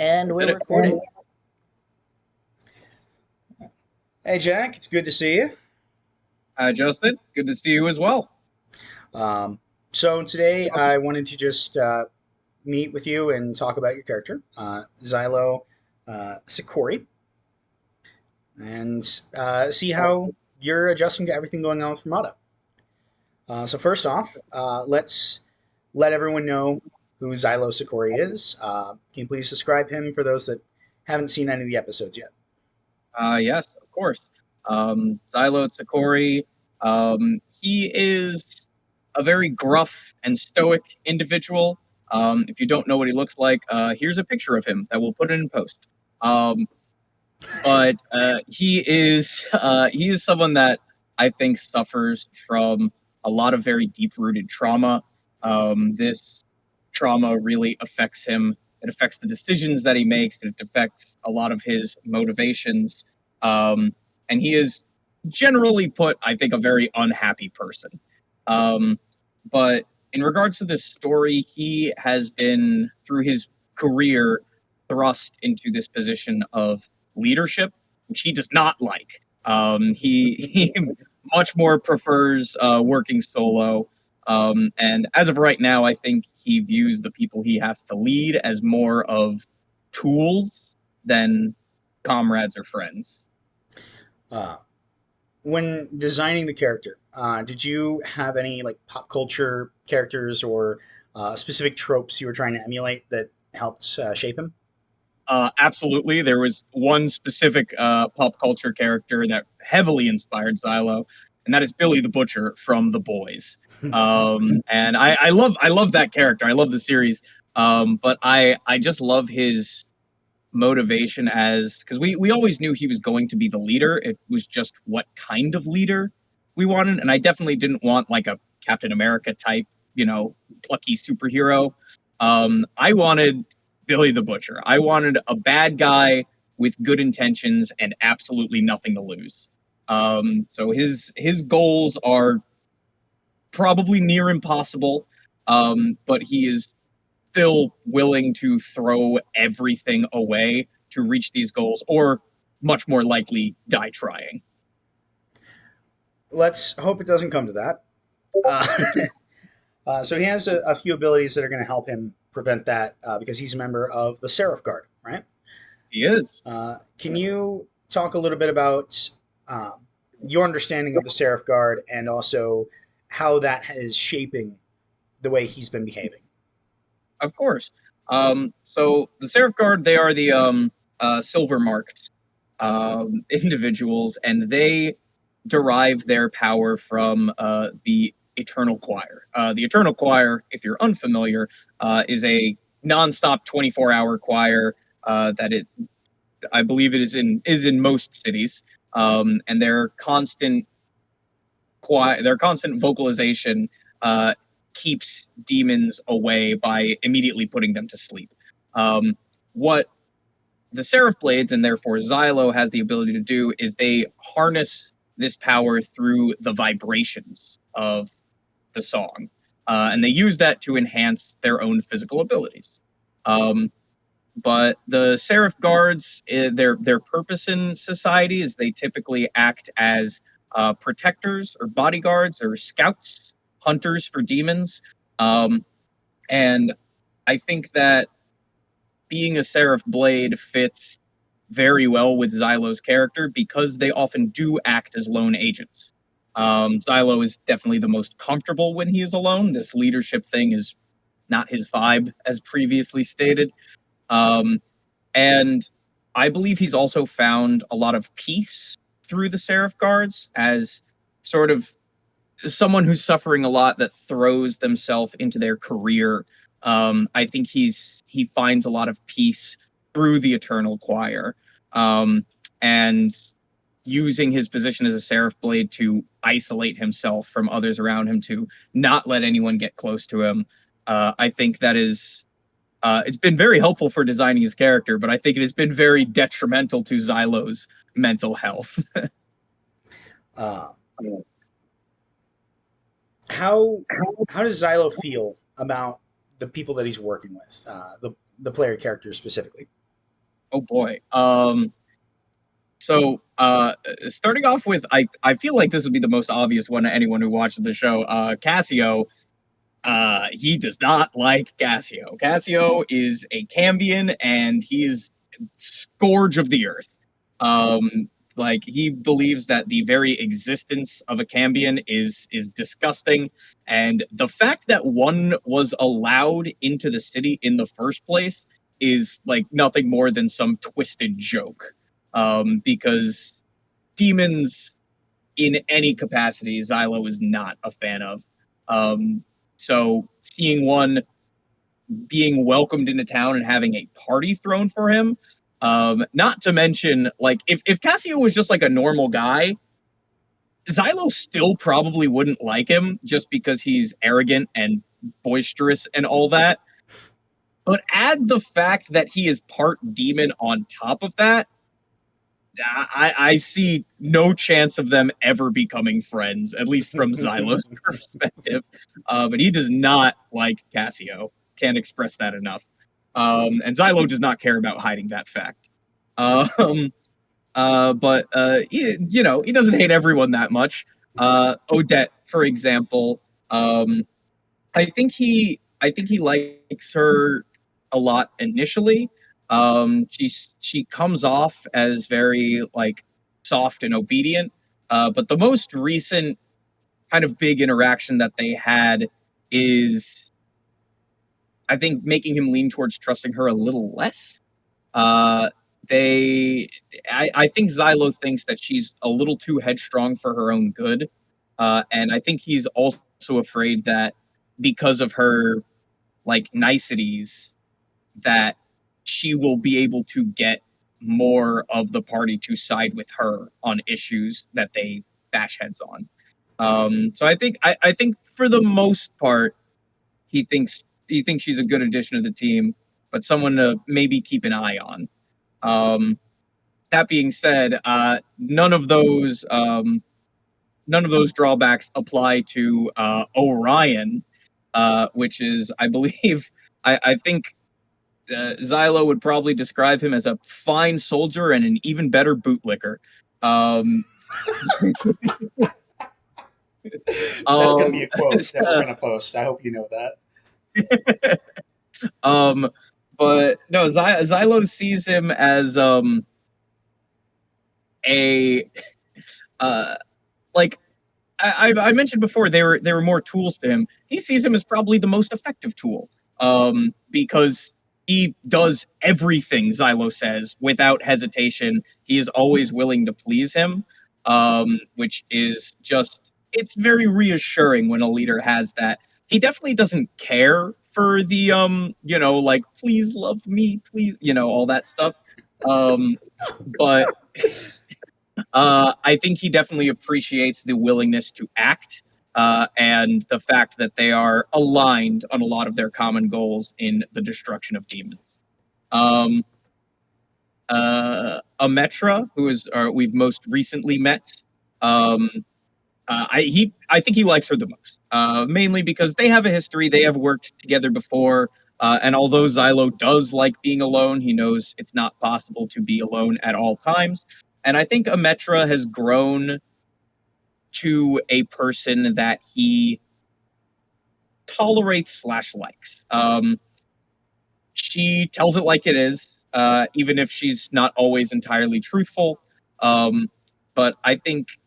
And Did we're it? recording. Hey, Jack, it's good to see you. Hi, Justin. Good to see you as well. Um, so today I wanted to just meet with you and talk about your character, Xylo Tsekori, and see how you're adjusting to everything going on with Fermata. So first off, let's let everyone know who Xylo Tsekori is. Can you please describe him for those that haven't seen any of the episodes yet? Yes, of course. Xylo Tsekori. He is a very gruff and stoic individual. If you don't know what he looks like, here's a picture of him that we'll put in post. Um, but he is someone that I think suffers from a lot of very deep rooted trauma. This trauma really affects him. It affects the decisions that he makes. It affects a lot of his motivations, um, and he is generally put, I think, a very unhappy person. Um, but in regards to this story, he has been through his career thrust into this position of leadership, which he does not like. He much more prefers working solo. And as of right now, I think he views the people he has to lead as more of tools than comrades or friends. Uh, when designing the character, did you have any like pop culture characters or specific tropes you were trying to emulate that helped shape him? Absolutely. There was one specific pop culture character that heavily inspired Xylo, and that is Billy the Butcher from The Boys. And I love that character. I love the series. But I just love his motivation as because we always knew he was going to be the leader. It was just what kind of leader we wanted, and I definitely didn't want like a Captain America type, plucky superhero. I wanted Billy the Butcher. I wanted a bad guy with good intentions and absolutely nothing to lose. So his goals are probably near impossible, but he is still willing to throw everything away to reach these goals, or much more likely, die trying. Let's hope it doesn't come to that. So he has a few abilities that are going to help him prevent that because he's a member of the Seraph Guard, right? He is. Can you talk a little bit about your understanding of the Seraph Guard and also how that is shaping the way he's been behaving? Of course. So the Seraph Guard, they are the silver marked individuals, and they derive their power from the Eternal Choir. The Eternal Choir, if you're unfamiliar, is a nonstop 24-hour choir that I believe it is in most cities, and their constant vocalization keeps demons away by immediately putting them to sleep. What the Seraph Blades, and therefore Xylo, has the ability to do is they harness this power through the vibrations of the song, and they use that to enhance their own physical abilities. Um, but the Seraph Guards, their purpose in society is they typically act as protectors or bodyguards or scouts, hunters for demons. Um, and I think that being a Seraph Blade fits very well with Xylo's character because they often do act as lone agents. Xylo is definitely the most comfortable when he is alone. This leadership thing is not his vibe, as previously stated. Um, and I believe he's also found a lot of peace through the Seraph Guards as sort of someone who's suffering a lot that throws themselves into their career. I think he finds a lot of peace through the Eternal Choir, and using his position as a Seraph Blade to isolate himself from others around him, to not let anyone get close to him. I think that is it's been very helpful for designing his character, but I think it has been very detrimental to Xylo's mental health. Uh, how how does Xylo feel about the people that he's working with, the player characters specifically? Oh boy. Starting off with, I feel like this would be the most obvious one to anyone who watches the show. Cassio, he does not like Cassio. Cassio is a Cambion, and he is scourge of the earth. Um, like he believes that the very existence of a Cambion is disgusting, and the fact that one was allowed into the city in the first place is like nothing more than some twisted joke. Because demons in any capacity, Xylo is not a fan of. Um, so seeing one being welcomed into town and having a party thrown for him, not to mention, like, if Cassio was just like a normal guy, Xylo still probably wouldn't like him just because he's arrogant and boisterous and all that. But add the fact that he is part demon on top of that, I see no chance of them ever becoming friends, at least from Xylo's perspective. But he does not like Cassio. Can't express that enough. And Xylo does not care about hiding that fact. Um, you know, he doesn't hate everyone that much. Odette, for example, I think he likes her a lot initially. She comes off as very like soft and obedient. But the most recent kind of big interaction that they had is, I think, making him lean towards trusting her a little less. Uh, they, I think Xylo thinks that she's a little too headstrong for her own good, and I think he's also afraid that because of her like niceties, that she will be able to get more of the party to side with her on issues that they bash heads on. So I think for the most part, he thinks she's a good addition to the team, but someone to maybe keep an eye on. Um, that being said, none of those drawbacks apply to Orion, which is, I believe, I think Xylo would probably describe him as a fine soldier and an even better bootlicker. Um, That's going to be a um, quote that we're going to post. I hope you know that. um, but no, Xylo sees him as a uh, like I mentioned before, there were more tools to him. He sees him as probably the most effective tool, because he does everything Xylo says without hesitation. He is always willing to please him, which is just, it's very reassuring when a leader has that. He definitely doesn't care for the you know, like, please love me, please, you know, all that stuff. But I think he definitely appreciates the willingness to act, and the fact that they are aligned on a lot of their common goals in the destruction of demons. Um, Ametra, who is we've most recently met, um, I think he likes her the most, mainly because they have a history. They have worked together before, and although Xylo does like being alone, he knows it's not possible to be alone at all times. And I think Ametra has grown to a person that he tolerates slash likes. She tells it like it is, even if she's not always entirely truthful. Um, but I think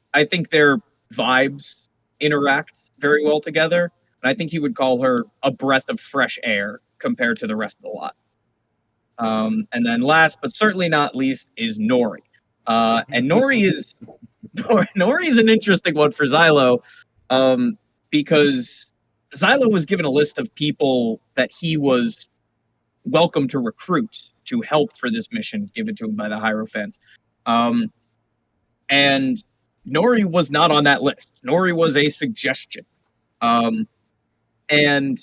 their vibes interact very well together, and I think he would call her a breath of fresh air compared to the rest of the lot. And then last but certainly not least is Nori. And Nori is Nori is an interesting one for Xylo, um, because Xylo was given a list of people that he was welcome to recruit to help for this mission given to him by the Hierophant. Um, and Nori was not on that list. Nori was a suggestion. Um, and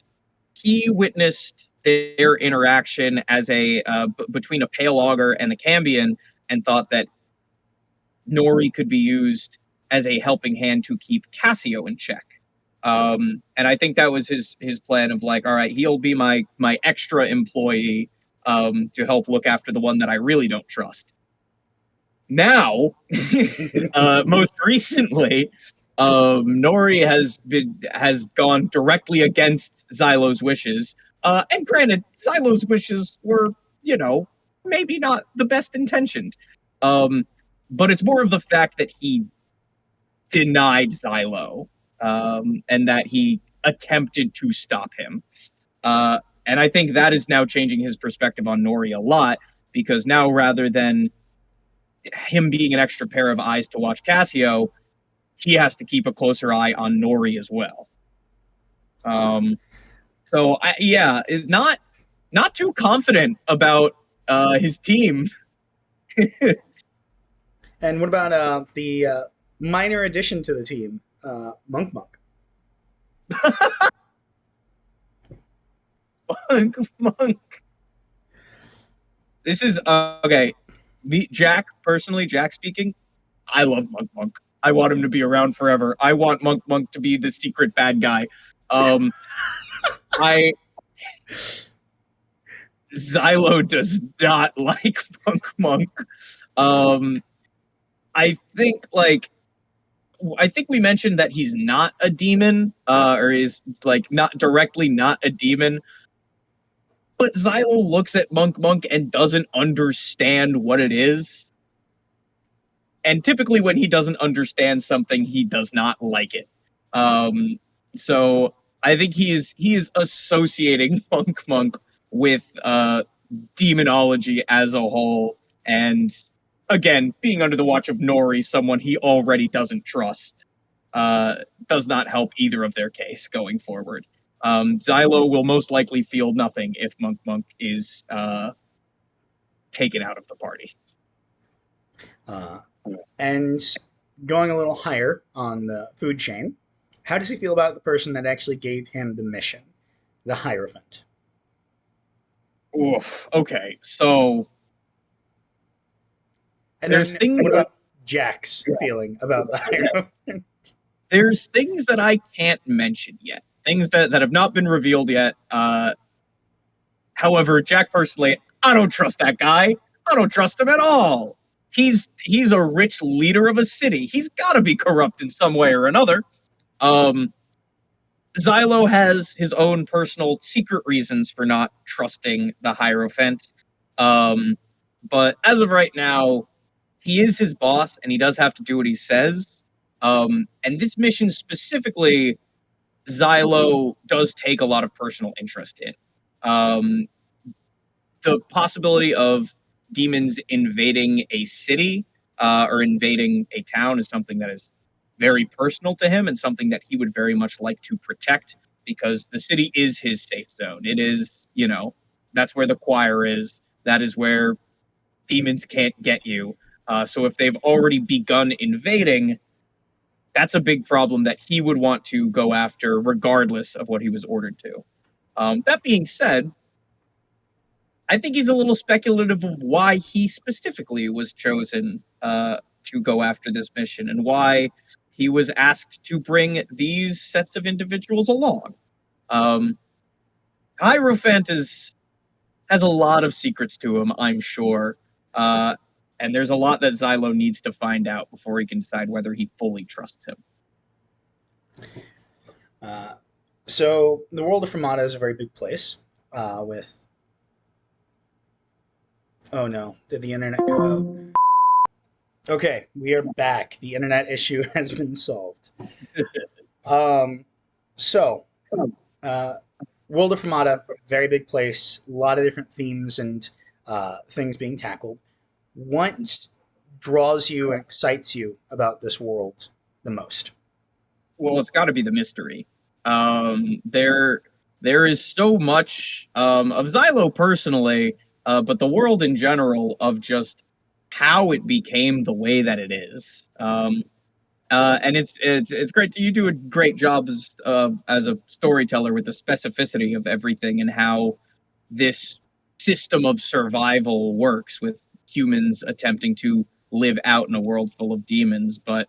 he witnessed their interaction as between a Pale Augur and the Cambion, and thought that Nori could be used as a helping hand to keep Cassio in check. And I think that was his plan of like, all right, he'll be my extra employee, to help look after the one that I really don't trust. Now, most recently, Nori has gone directly against Xylo's wishes. And granted, Xylo's wishes were, you know, maybe not the best intentioned. But it's more of the fact that he denied Xylo, and that he attempted to stop him. And I think that is now changing his perspective on Nori a lot, because now rather than him being an extra pair of eyes to watch Cassio, he has to keep a closer eye on Nori as well. So yeah, not too confident about his team. And what about the minor addition to the team, Monk Monk? Monk. This is okay. Jack personally, Jack speaking. I love Monk Monk. I want him to be around forever. I want Monk Monk to be the secret bad guy. I Xylo does not like Monk Monk. I think we mentioned that he's not a demon, or is like not directly not a demon. But Xylo looks at Monk Monk and doesn't understand what it is. And typically, when he doesn't understand something, he does not like it. So I think he is associating Monk Monk with demonology as a whole, and again, being under the watch of Nori, someone he already doesn't trust, does not help either of their case going forward. Xylo will most likely feel nothing if Monk Monk is taken out of the party. And going a little higher on the food chain, how does he feel about the person that actually gave him the mission, the Hierophant? Oof. Okay, so And there's then things what about Jack's feeling about the Hierophant? there's things that I can't mention yet. Things that have not been revealed yet. However, Jack personally, I don't trust that guy. I don't trust him at all. He's a rich leader of a city. He's got to be corrupt in some way or another. Xylo has his own personal secret reasons for not trusting the Hierophant. But as of right now, he is his boss and he does have to do what he says. And this mission specifically, Xylo does take a lot of personal interest in. The possibility of demons invading a city, or invading a town is something that is very personal to him and something that he would very much like to protect, because the city is his safe zone. It is, that's where the choir is. That is where demons can't get you. So if they've already begun invading, that's a big problem that he would want to go after regardless of what he was ordered to. That being said, I think he's a little speculative of why he specifically was chosen to go after this mission and why he was asked to bring these sets of individuals along. Hierophant has a lot of secrets to him, I'm sure. And there's a lot that Xylo needs to find out before he can decide whether he fully trusts him. So the world of Fermata is a very big place with. Oh no, did the internet go out? Okay, we are back. The internet issue has been solved. So, uh, World of Fermata, very big place, a lot of different themes and things being tackled. What draws you and excites you about this world the most? Well, it's got to be the mystery. There is so much of Xylo personally, but the world in general, of just how it became the way that it is. And it's great. You do a great job as a storyteller with the specificity of everything and how this system of survival works with humans attempting to live out in a world full of demons. But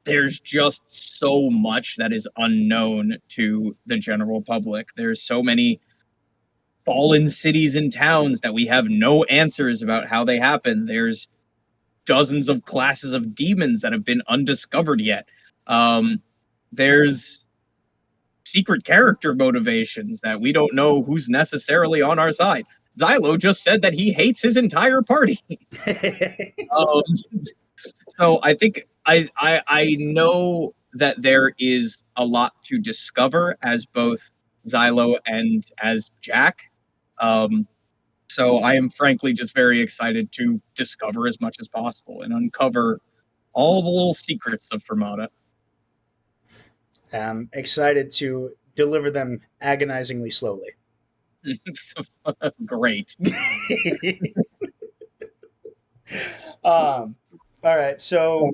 there's just so much that is unknown to the general public. There's so many fallen cities and towns that we have no answers about how they happen. There's dozens of classes of demons that have been undiscovered yet. There's secret character motivations that we don't know who's necessarily on our side. Xylo just said that he hates his entire party. um, so I think I know that there is a lot to discover as both Xylo and as Jack. Um, so I am frankly just very excited to discover as much as possible and uncover all the little secrets of Fermata. I'm excited to deliver them agonizingly slowly. Great. All right, so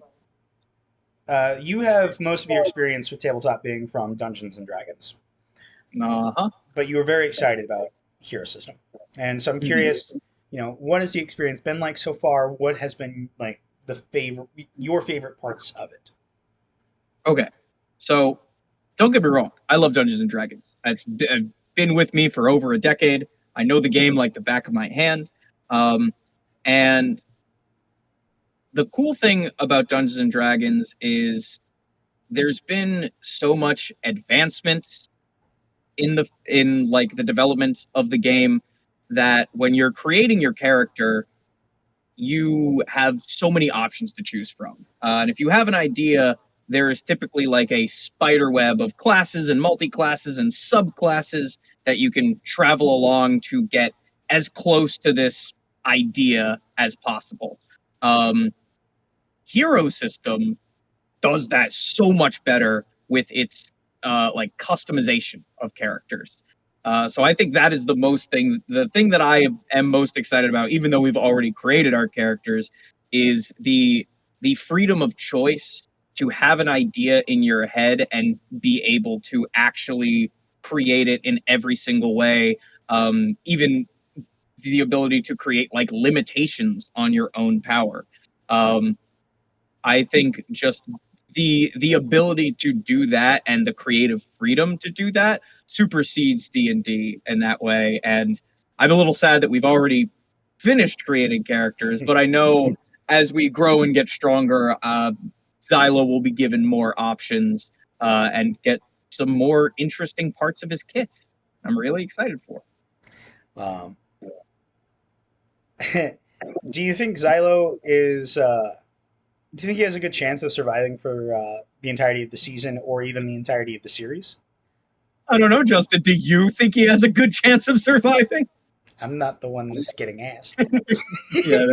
you have most of your experience with tabletop being from Dungeons and Dragons, Uh-huh. but you were very excited about Hero System, and so I'm curious. What has the experience been like so far? What has been like your favorite parts of it? Okay. So don't get me wrong. I love Dungeons and Dragons. It's been with me for over a decade. I know the game like the back of my hand. And the cool thing about Dungeons and Dragons is there's been so much advancement in like the development of the game that when you're creating your character, you have so many options to choose from. And if you have an idea, there is typically like a spider web of classes and multi-classes and subclasses that you can travel along to get as close to this idea as possible. Hero System does that so much better with its like customization of characters. So I think that is the thing that I am most excited about, even though we've already created our characters, is the freedom of choice to have an idea in your head and be able to actually create it in every single way. Even the ability to create like limitations on your own power. I think just the ability to do that and the creative freedom to do that supersedes D&D in that way. And I'm a little sad that we've already finished creating characters, but I know as we grow and get stronger, Xylo will be given more options and get some more interesting parts of his kit. I'm really excited for. Um, do you think Xylo is? Do you think he has a good chance of surviving for the entirety of the season, or even the entirety of the series? I don't know, Justin. Do you think he has a good chance of surviving? I'm not the one that's getting asked. Yeah.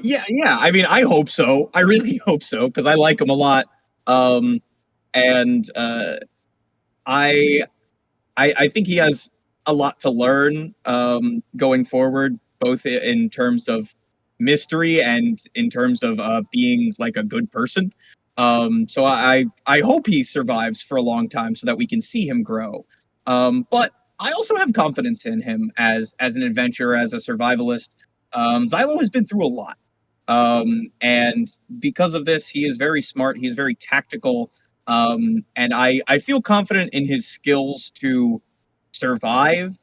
Yeah. I mean, I hope so. I really hope so because I like him a lot. And I, I think he has a lot to learn going forward, both in terms of mystery and in terms of being like a good person. So I hope he survives for a long time so that we can see him grow. But I also have confidence in him as an adventurer, as a survivalist. Xylo has been through a lot. And because of this, he is very smart. He is very tactical. And I feel confident in his skills to survive,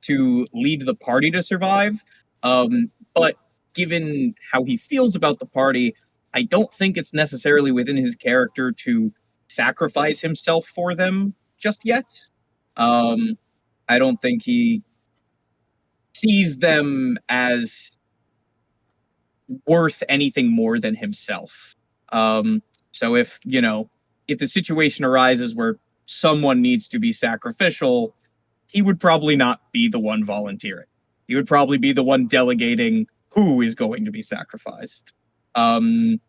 to lead the party to survive. But given how he feels about the party, I don't think it's necessarily within his character to sacrifice himself for them just yet. Um, I don't think he sees them as worth anything more than himself. So if the situation arises where someone needs to be sacrificial, he would probably not be the one volunteering. He would probably be the one delegating who is going to be sacrificed. But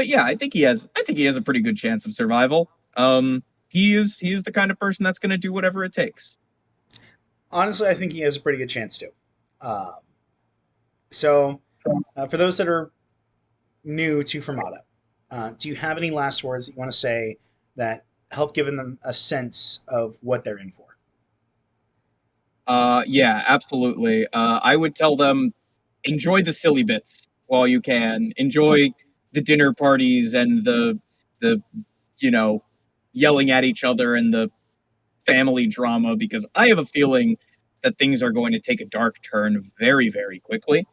yeah, I think he has a pretty good chance of survival. He is the kind of person that's going to do whatever it takes. Honestly, I think he has a pretty good chance to. Um, so, for those that are new to Fermata, do you have any last words that you want to say that help giving them a sense of what they're in for? Yeah, absolutely. I would tell them enjoy the silly bits while you can. Enjoy the dinner parties and the you know yelling at each other and the family drama, because I have a feeling that things are going to take a dark turn very, very quickly,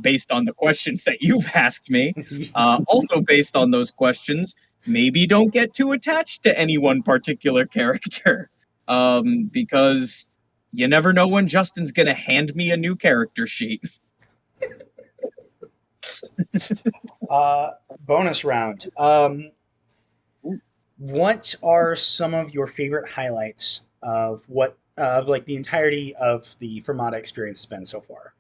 based on the questions that you've asked me. Also, based on those questions, maybe don't get too attached to any one particular character, because you never know when Justin's going to hand me a new character sheet. Uh, bonus round. What are some of your favorite highlights of what of like the entirety of the Fermata experience has been so far?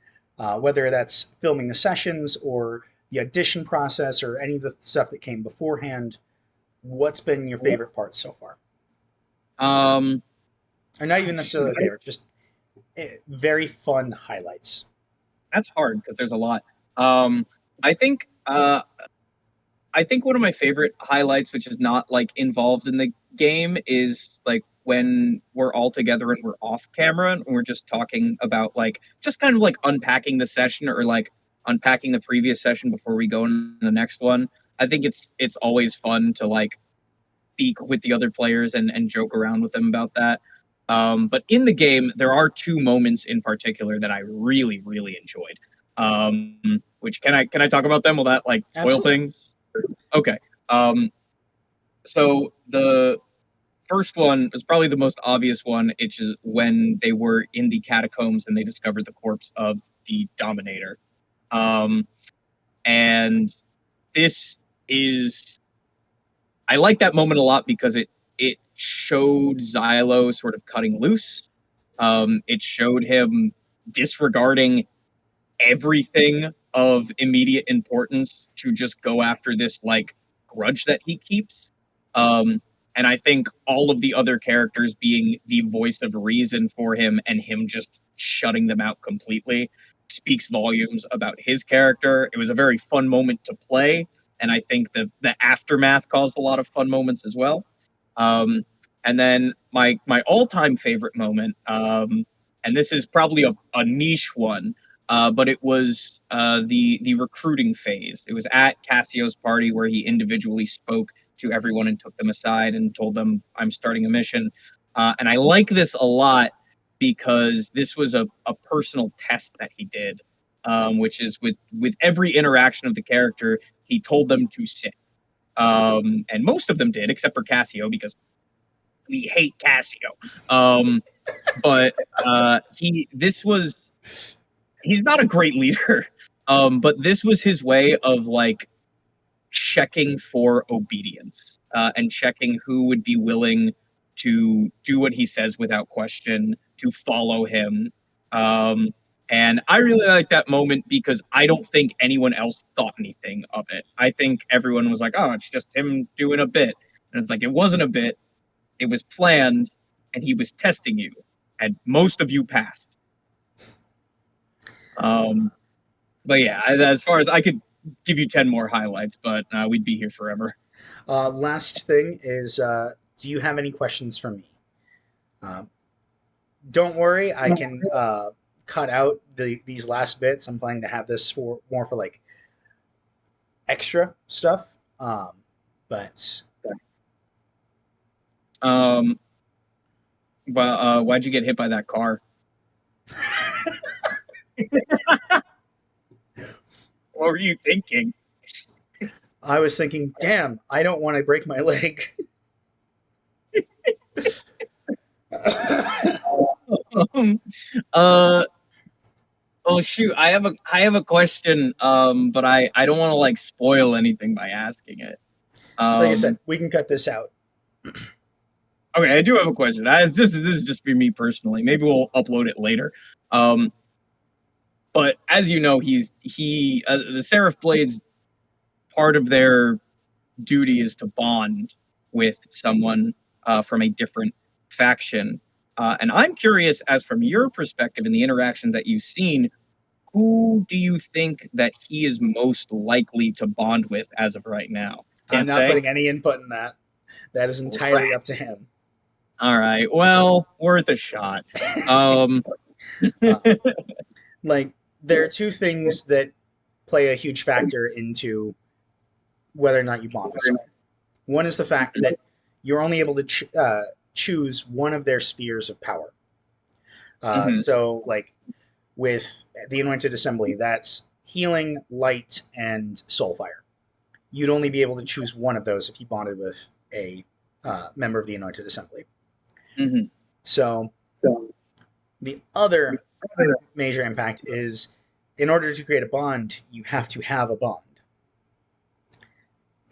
Whether that's filming the sessions or the audition process or any of the stuff that came beforehand, what's been your favorite part so far? Um, Or not even Shoot, necessarily favorite, just very fun highlights. that's hard because there's a lot. Um, I think I think one of my favorite highlights, which is not like involved in the game, is like when we're all together and we're off camera and we're just talking about like just kind of like unpacking the session or like unpacking the previous session before we go in the next one. I think it's always fun to like speak with the other players and joke around with them about that. But in the game, there are two moments in particular that I really really enjoyed. Which can I talk about them? Will that like spoil Absolutely. things? Okay. Um, so the first one is probably the most obvious one. It's just when they were in the catacombs and they discovered the corpse of the Dominator. Um, and this is I like that moment a lot because it showed Xylo sort of cutting loose. It showed him disregarding everything of immediate importance to just go after this like grudge that he keeps. Um, and I think all of the other characters being the voice of reason for him and him just shutting them out completely speaks volumes about his character. It was a very fun moment to play, and I think the aftermath caused a lot of fun moments as well. Um, and then my all time favorite moment, and this is probably a niche one, but it was the recruiting phase. It was at Cassio's party where he individually spoke to everyone and took them aside and told them, "I'm starting a mission." And I like this a lot because this was a personal test that he did, which is with every interaction of the character, he told them to sit, and most of them did, except for Cassio because we hate Cassio. But he this was he's not a great leader. But this was his way of like checking for obedience, and checking who would be willing to do what he says without question, to follow him. Um, and I really like that moment because I don't think anyone else thought anything of it. I think everyone was like, "Oh, it's just him doing a bit," and it's like it wasn't a bit; it was planned, and he was testing you, and most of you passed. Um, but yeah, as far as I could give you 10 more highlights, but we'd be here forever. Last thing is, do you have any questions for me? Uh, don't worry, I can cut out these last bits. I'm planning to have this for more for like extra stuff. But Um, but why'd you get hit by that car? What were you thinking? I was thinking, damn, I don't want to break my leg. um, uh, oh shoot, I have a question, but I don't want to like spoil anything by asking it. Like I said, Um, we can cut this out. okay, I do have a question. This is just for me personally. Maybe we'll upload it later. Um, but as you know, the Seraph Blades. Part of their duty is to bond with someone from a different faction. And I'm curious, as from your perspective and the interactions that you've seen, who do you think that he is most likely to bond with as of right now? I'm Can't not say. putting any input in that. That is entirely Rat. up to him. All right. Well, worth a shot. Um, uh, like there are two things that play a huge factor into whether or not you bond with someone. One is the fact that you're only able to choose one of their spheres of power. Hmm. So, like with the Anointed Assembly, that's healing, light, and soulfire. You'd only be able to choose one of those if you bonded with a member of the Anointed Assembly. Hmm. So, the other major impact is in order to create a bond, you have to have a bond.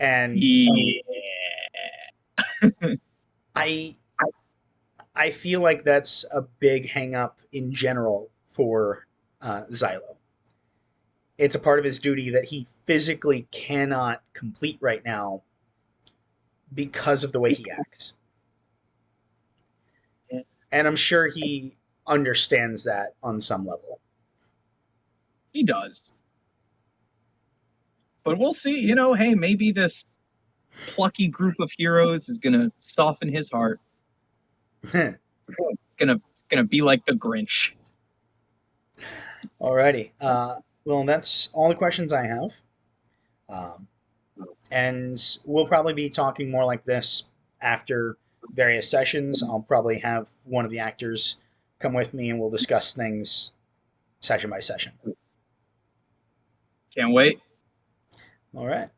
And Yeah. I I feel like that's a big hang up in general for Xylo. It's a part of his duty that he physically cannot complete right now because of the way he acts. And I'm sure he understands that on some level. He does. But we'll see. Hey, maybe this plucky group of heroes is gonna soften his heart. Gonna be like the Grinch. Alrighty. Well, that's all the questions I have. Um, and we'll probably be talking more like this after various sessions. I'll probably have one of the actors come with me and we'll discuss things session by session. Can't wait. All right.